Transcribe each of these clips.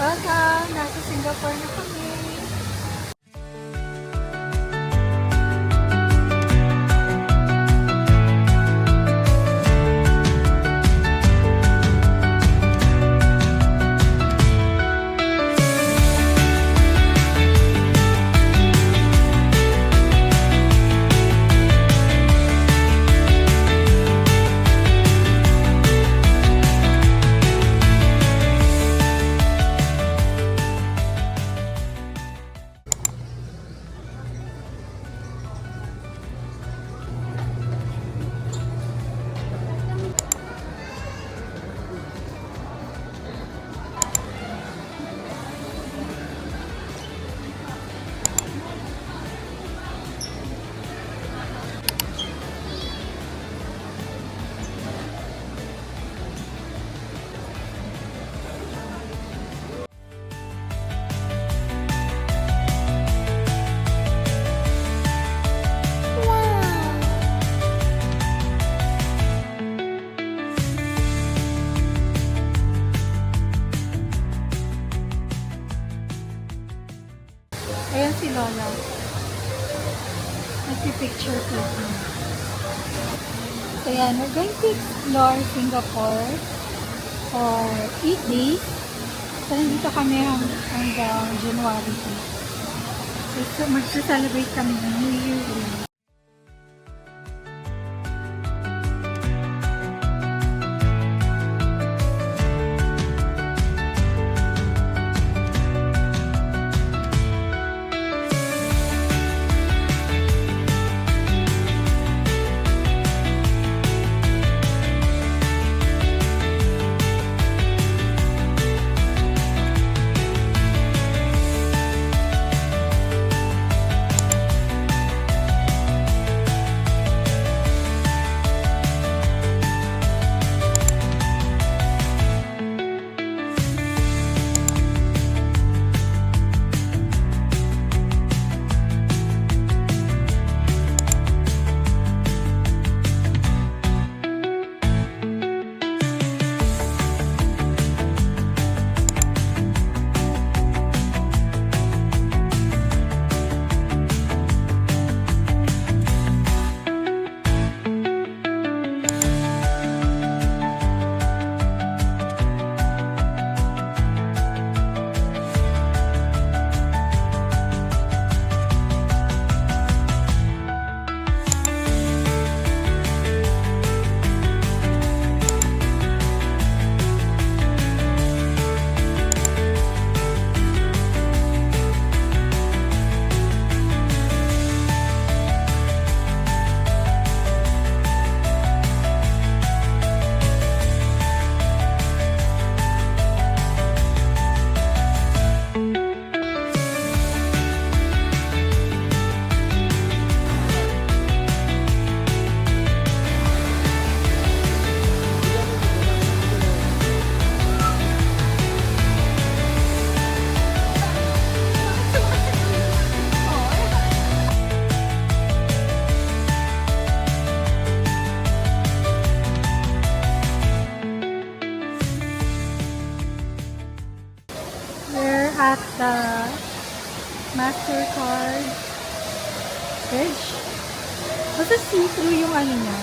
Welcome! Nasa Singapore na kami. Ayan si Lola. Nagpipicture po. So yan, we're going to explore Singapore for 8 days. So nandito kami hanggang January 8. So mag-celebrate kami ng New Year Eve. At the MasterCard bridge. Basta see-through yung ano niya,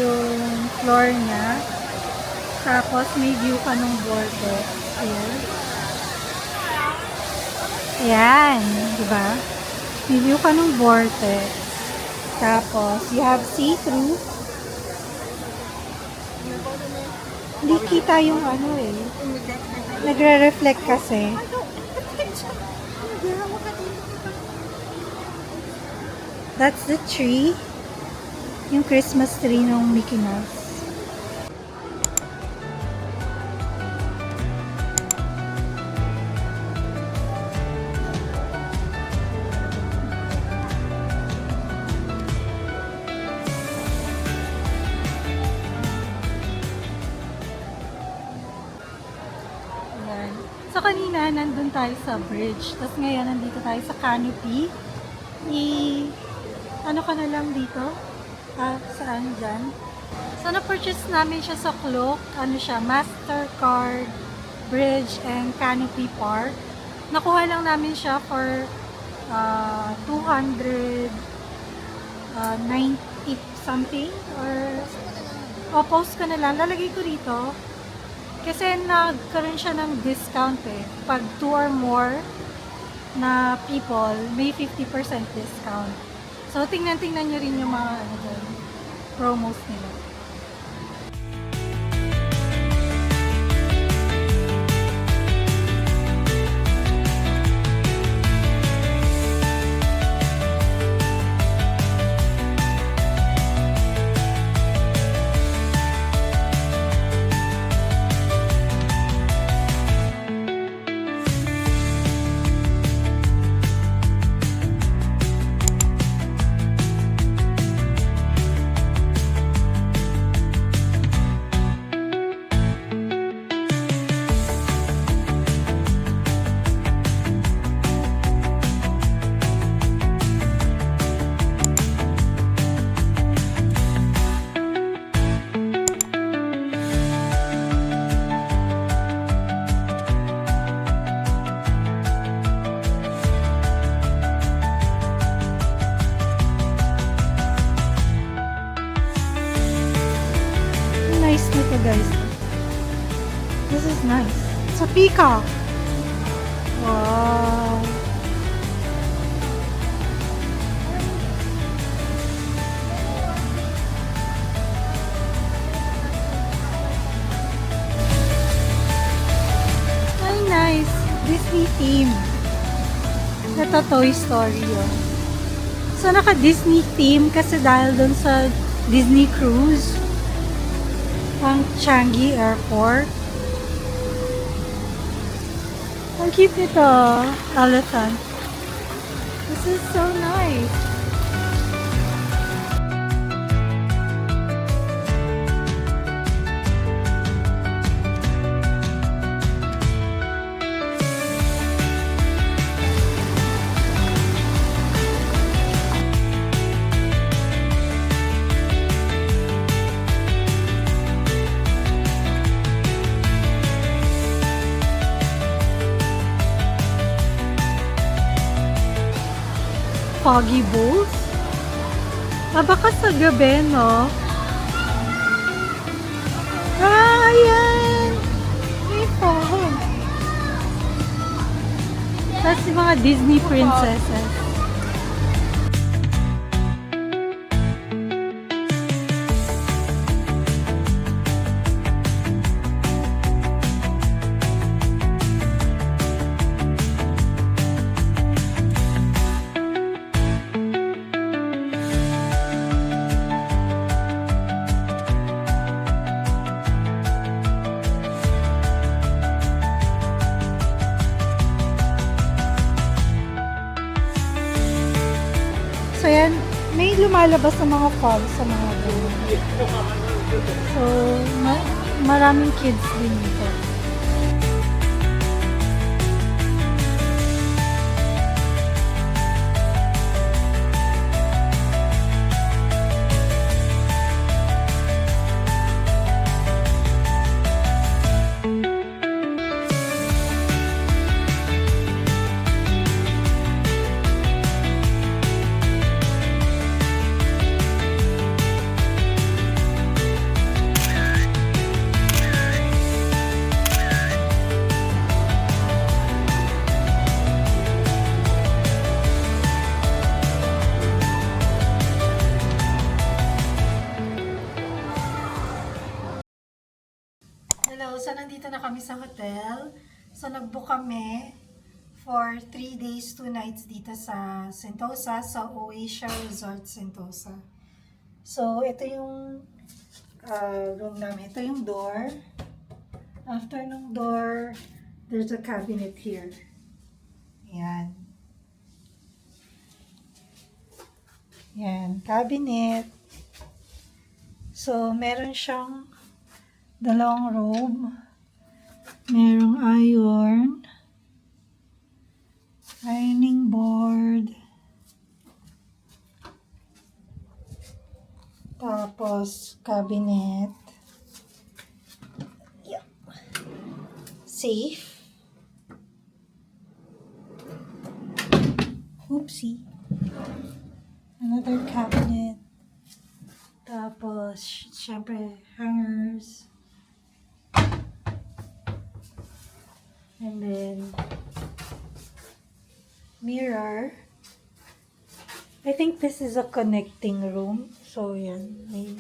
yung floor niya. Tapos may view ka ng vortex. Ayan. Ayan, di ba? May view ka ng vortex. Tapos you have see-through. Hindi kita yung ano eh. Nagre-reflect kasi. That's the tree. Yung Christmas tree ng Mickey Mouse. Ayan. So kanina nandun tayo sa bridge. Tapos ngayon nandito tayo sa canopy. Ano ka na lang dito? Saan dyan? So, na-purchase namin siya sa Klook. Ano siya? MasterCard Bridge and Canopy Park. Nakuha lang namin siya for 290 something or post ko na lang. Lalagay ko dito kasi nagkaroon siya ng discount eh. Pag 2 or more na people, may 50% discount. So, tingnan-tingnan nyo rin yung mga promos nila. Nice nito guys. This is nice. It's a peacock. Wow. Ay, nice. Disney theme. Ito Toy Story yun. So, naka-Disney theme kasi dahil dun sa Disney Cruise ang Changi Airport. Ang cute nito, elephant. This is so nice. Foggy bowls? Baka sa gabi, no? Ayan! May fog. That's yung mga Disney princesses. So, yan. May lumalabas na mga falls sa mga doon. So, maraming kids din dito. Hello, so nandito na kami sa hotel. So nag-book kami for 3 days, 2 nights dito sa Sentosa, sa Oasia Resort Sentosa. So ito yung room namin. Ito yung door. After ng door, there's a cabinet here. Ayan. Ayan, cabinet. So meron siyang dalawang robe, merong ironing board, tapos cabinet, safe. Oopsie. Another cabinet. Tapos, syempre, hangers. And then, mirror. I think this is a connecting room. So, yan. May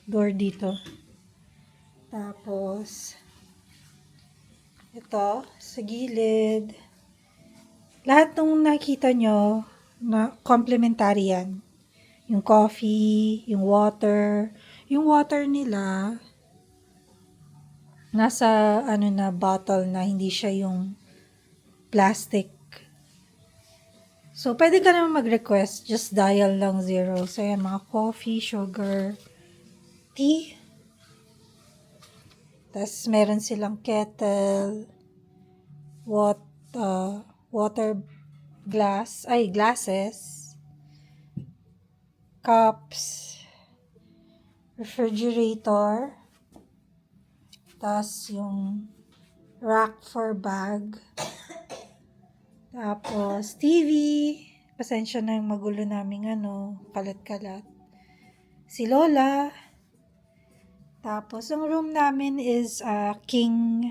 door dito. Tapos, ito, sa gilid. Lahat ng nakita nyo, na complementary yan. Yung coffee, yung water. Yung water nila, nasa bottle na, hindi siya yung plastic. So, pwede ka naman mag-request. Just dial lang 0. So, yan, mga coffee, sugar, tea. Tapos, meron silang kettle, water glasses, cups, refrigerator, tapos yung rack for bag, tapos TV, pasensya na yung magulo naming kalat-kalat, si Lola, tapos ang room namin is a king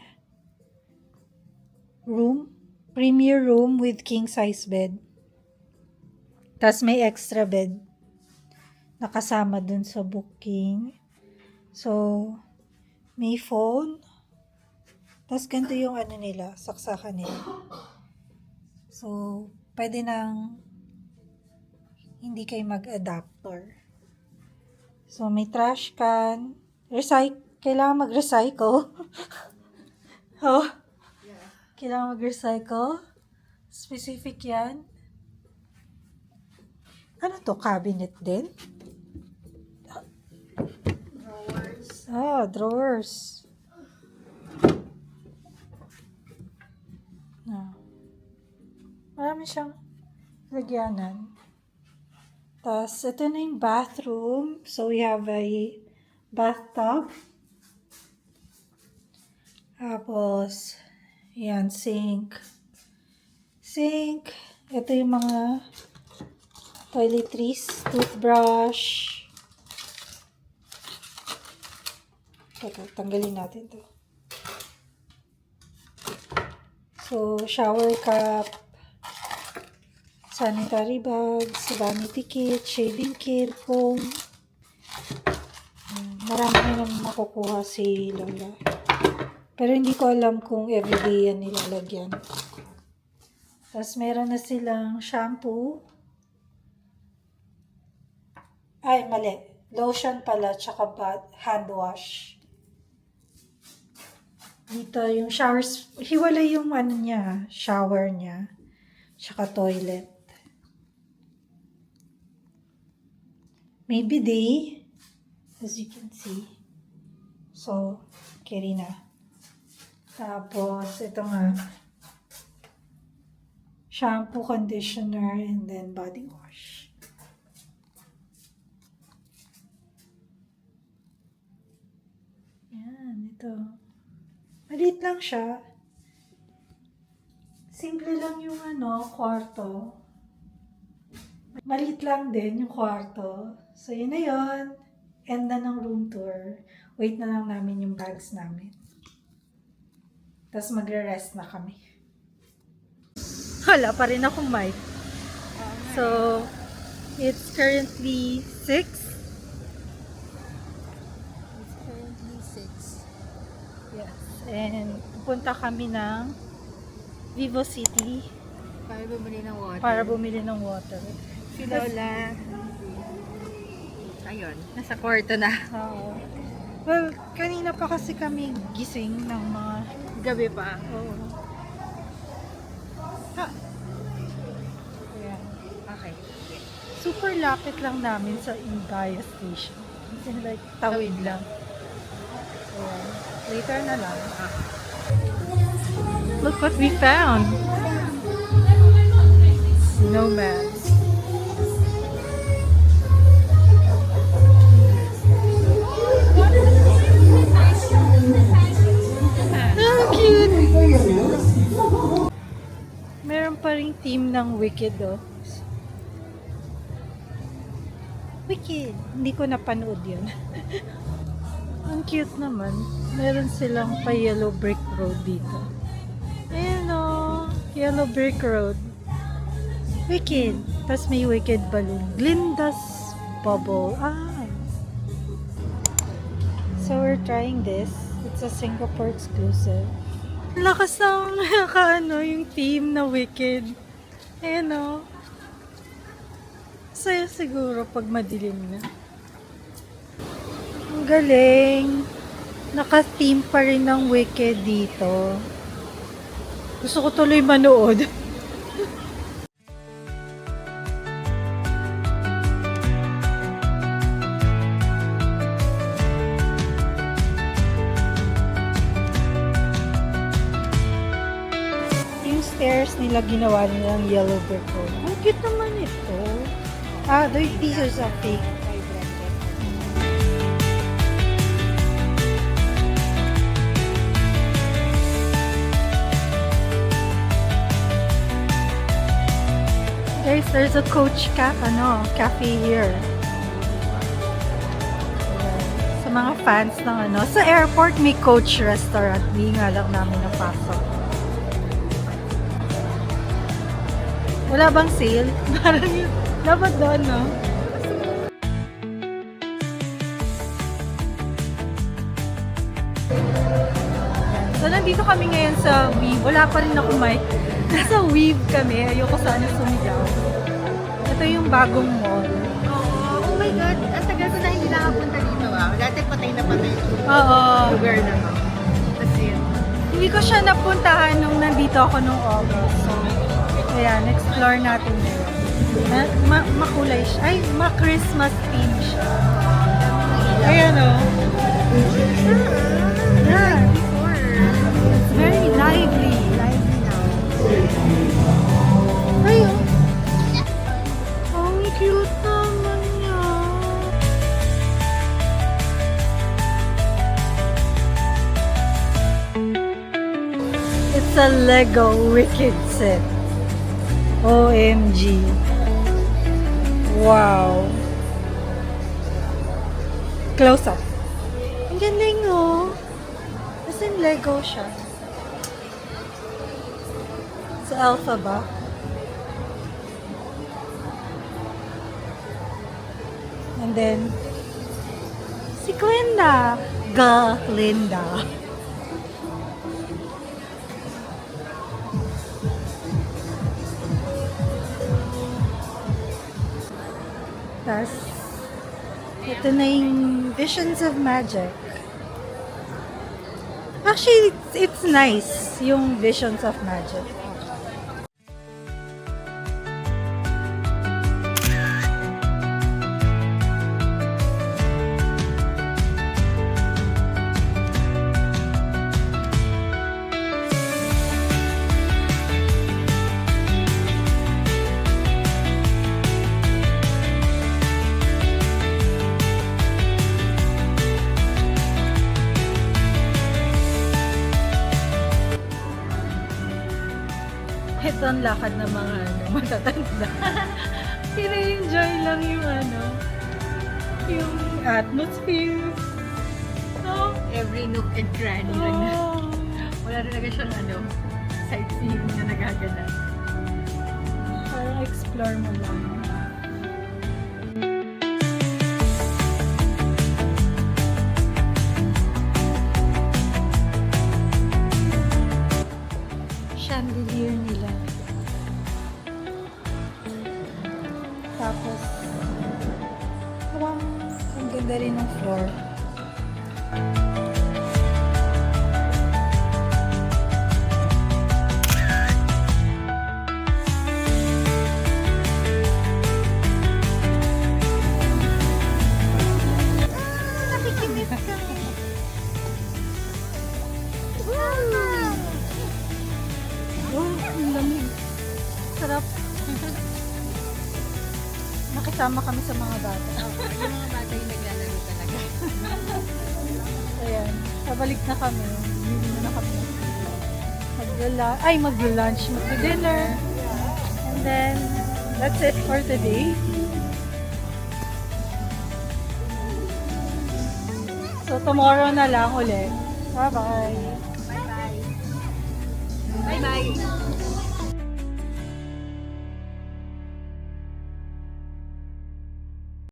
room, premier room with king size bed, tapos may extra bed nakasama dun sa booking. So, may phone. Tapos, ganito yung nila, saksakan nila. So, pwede nang hindi kayo mag-adapter. So, may trash can. Kailangan mag-recycle. Oh, kailangan mag-recycle. Specific yan. Ano to? Cabinet din? Drawers. Marami siyang lagyanan. Tapos, ito na yung bathroom. So, we have a bathtub. Tapos, yan, sink. Ito yung mga toiletries, toothbrush. Teka, tanggalin natin to. So, shower cup, sanitary bags, vanity kit, shaving kit, comb. Marami na naman makukuha si Lola. Pero hindi ko alam kung everyday yan nilalagyan. Tapos, meron na silang shampoo. Ay, mali. Lotion pala, tsaka hand wash. Dito yung showers, hiwalay yung shower niya, tsaka toilet. May bidet, as you can see. So, carry na. Tapos, ito nga, shampoo, conditioner, and then body wash. Yan, ito. Maliit lang siya. Simple lang yung kwarto. Maliit lang din yung kwarto. So, yun na yun. End na ng room tour. Wait na lang namin yung bags namin. Tapos magre-rest na kami. Wala pa rin akong mic. So, it's currently 6. And pupunta kami ng Vivo City para bumili ng water. Si Lola, ayun, nasa kwarto na. Well, kanina pa kasi kami gising ng mga Gabi pa. Oo. Ayan. Okay. Super lapit lang namin sa Ingaya Station. It's like tawid lang. Ayan. Later na lang. Look what we found. Nomads. pa ring team ng Wicked, oh. Wicked. Hindi ko napanood yun. Ang cute naman. Meron silang pa yellow brick road dito. Ayan, oh. Yellow brick road. Wicked. Tapos may Wicked balloon. Glinda's Bubble. Ah. So we're trying this. It's a Singapore exclusive. Lakas ng nakaano yung theme na Wicked. Ayan, oh. Saya siguro pag madilim na. Ang galing. Naka-theme pa rin ng Wicked dito. Gusto ko tuloy manood. Yung stairs nila ginawa nilang yellow brick road. Ang cute naman ito. Ah, these are some fake. Guys, there's a cafe here. Sa mga fans ng sa airport may Coach restaurant. Hindi nga lang namin napasok. Wala bang sale? Parang yun. Dapat doon, no? So, nandito kami ngayon sa Weave. Wala pa rin ako mic. Nasa Weave kami. Ayoko sana sumigaw. Ito yung bagong mall. Oo. Oh my God. Ang tagal ko na hindi nakapunta dito ah. Dati patay na patay. Oo. Lugar na to. Kasi Hindi ko siya napuntahan nung nandito ako nung August. So, ayan, explore natin ngayon. Makulay siya. Ay, ma-Christmas theme siya. Ayan, oh. Yeah. It's very lively. lively now. Ay, oh. Ang cute naman niya. It's a Lego Wicked set. OMG. Wow. Close up. Ang galing, oh. As in Lego siya. Sa Elsa ba? And then, si Glinda. Glinda. Tapos, ito na yung Visions of Magic. Actually, it's nice, yung Visions of Magic. Ito ang lakad ng mga matatanda. Sina-enjoy lang yung yung atmosphere. No? Every nook and cranny lang na. Oh. Wala talaga siyang sightseeing na nagaganap. Parang explore mo lang. Chandelier nila. Tapos, parang ang ganda rin ng floor. Nakikimiss ka. Oh, ang lamig. Sarap. Nakisama kami sa mga bata. Yung mga bata yung naglalaro talaga. Ayan. Pabalik na kami. Hindi na kami. Magla-lunch, magdi-dinner. then, that's it for today. So, tomorrow na lang ulit. Bye-bye. Bye-bye. Bye-bye.